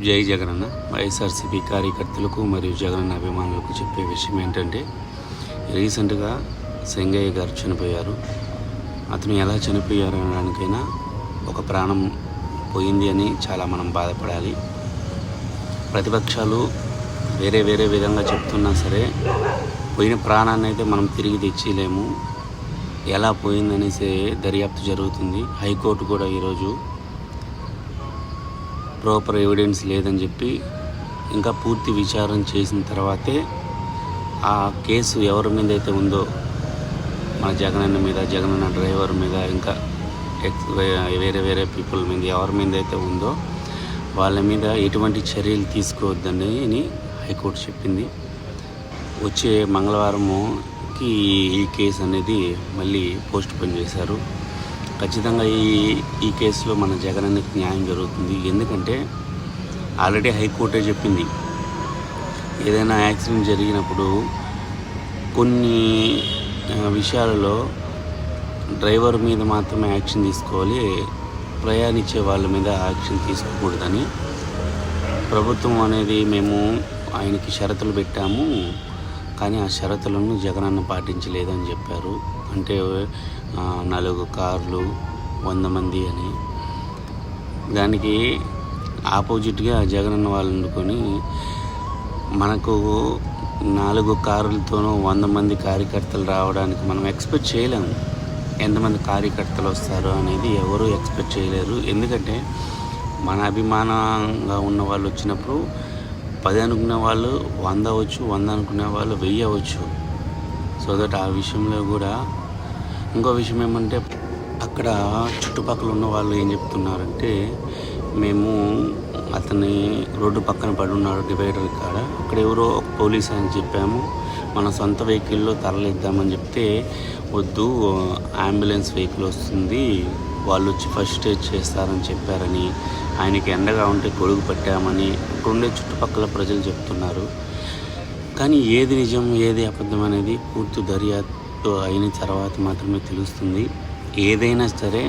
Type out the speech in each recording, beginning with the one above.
జై జగనన్న. వైఎస్ఆర్సీపీ కార్యకర్తలకు మరియు జగనన్న అభిమానులకు చెప్పే విషయం ఏంటంటే, రీసెంట్గా సెంగయ్య గారు చనిపోయారు. అతను ఎలా చనిపోయారు అనడానికైనా ఒక ప్రాణం పోయింది అని చాలా మనం బాధపడాలి. ప్రతిపక్షాలు వేరే వేరే విధంగా చెప్తున్నా సరే, పోయిన ప్రాణాన్ని అయితే మనం తిరిగి తెచ్చిలేము. ఎలా పోయిందనేసి దర్యాప్తు జరుగుతుంది. హైకోర్టు కూడా ఈరోజు ప్రాపర్ ఎవిడెన్స్ లేదని చెప్పి ఇంకా పూర్తి విచారణ చేసిన తర్వాతే ఆ కేసు ఎవరి మీద అయితే ఉందో, మన జగనన్న మీద, జగనన్న డ్రైవర్ మీద, ఇంకా వేరే వేరే పీపుల్ మీద ఎవరి మీద అయితే ఉందో వాళ్ళ మీద ఎటువంటి చర్యలు తీసుకోవద్దని హైకోర్టు చెప్పింది. వచ్చే మంగళవారంకి ఈ కేసు అనేది మళ్ళీ పోస్ట్ పోన్ చేశారు. ఖచ్చితంగా ఈ కేసులో మన జగనన్నకి న్యాయం జరుగుతుంది. ఎందుకంటే ఆల్రెడీ హైకోర్టే చెప్పింది, ఏదైనా యాక్సిడెంట్ జరిగినప్పుడు కొన్ని విషయాలలో డ్రైవర్ మీద మాత్రమే యాక్షన్ తీసుకోవాలి, ప్రయాణించే వాళ్ళ మీద యాక్షన్ తీసుకోకూడదని. ప్రభుత్వం అనేది మేము ఆయనకి షరతులు పెట్టాము, కానీ ఆ షరతులను జగనన్న పాటించలేదని చెప్పారు. అంటే 4 కార్లు 100 మంది అని. దానికి ఆపోజిట్గా జగనన్న వాళ్ళు అనుకొని మనకు 4 కార్లతోనూ 100 మంది కార్యకర్తలు రావడానికి మనం ఎక్స్పెక్ట్ చేయలేము. ఎంతమంది కార్యకర్తలు వస్తారు అనేది ఎవరు ఎక్స్పెక్ట్ చేయలేరు. ఎందుకంటే మన అభిమానంగా ఉన్న వాళ్ళు వచ్చినప్పుడు 10 అనుకునే వాళ్ళు 100 అవ్వచ్చు, 100 అనుకునే వాళ్ళు 1000 అవ్వచ్చు. సో దట్ ఆ విషయంలో కూడా ఇంకో విషయం ఏమంటే, అక్కడ చుట్టుపక్కల ఉన్న వాళ్ళు ఏం చెప్తున్నారంటే, మేము అతన్ని రోడ్డు పక్కన పడి ఉన్నాడు డివైడర్ కాడ, అక్కడ ఎవరో ఒక పోలీస్ అని చెప్పాము, మన సొంత వెహికల్లో తరలిద్దామని చెప్తే వద్దు, అంబులెన్స్ వెహికల్ వస్తుంది, వాళ్ళు వచ్చి ఫస్ట్ ఎయిడ్ చేస్తారని చెప్పారని, ఆయనకి ఎండగా ఉంటే గొడుగు పట్టామని అక్కడుండే చుట్టుపక్కల ప్రజలు చెప్తున్నారు. కానీ ఏది నిజం ఏది అబద్ధం అనేది పూర్తి దర్యాప్తు అయిన తర్వాత మాత్రమే తెలుస్తుంది. ఏదైనా సరే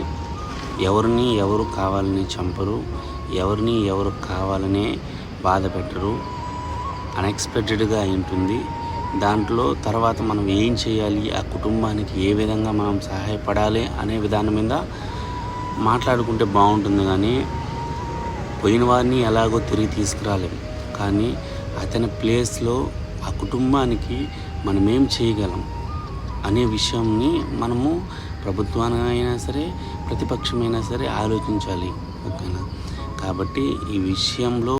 ఎవరిని ఎవరు కావాలని చంపరు, ఎవరిని ఎవరు కావాలనే బాధ పెట్టరు. అన్ఎక్స్పెక్టెడ్గా అయి ఉంటుంది. దాంట్లో తర్వాత మనం ఏం చేయాలి, ఆ కుటుంబానికి ఏ విధంగా మనం సహాయపడాలి అనే విధానం మీద మాట్లాడుకుంటే బాగుంటుంది. కానీ పోయిన వారిని ఎలాగో తిరిగి తీసుకురాలేము, కానీ అతని ప్లేస్లో ఆ కుటుంబానికి మనం ఏం చేయగలం అనే విషయంని మనము ప్రభుత్వానైనా సరే ప్రతిపక్షమైనా సరే ఆలోచించాలి. ఓకేనా? కాబట్టి ఈ విషయంలో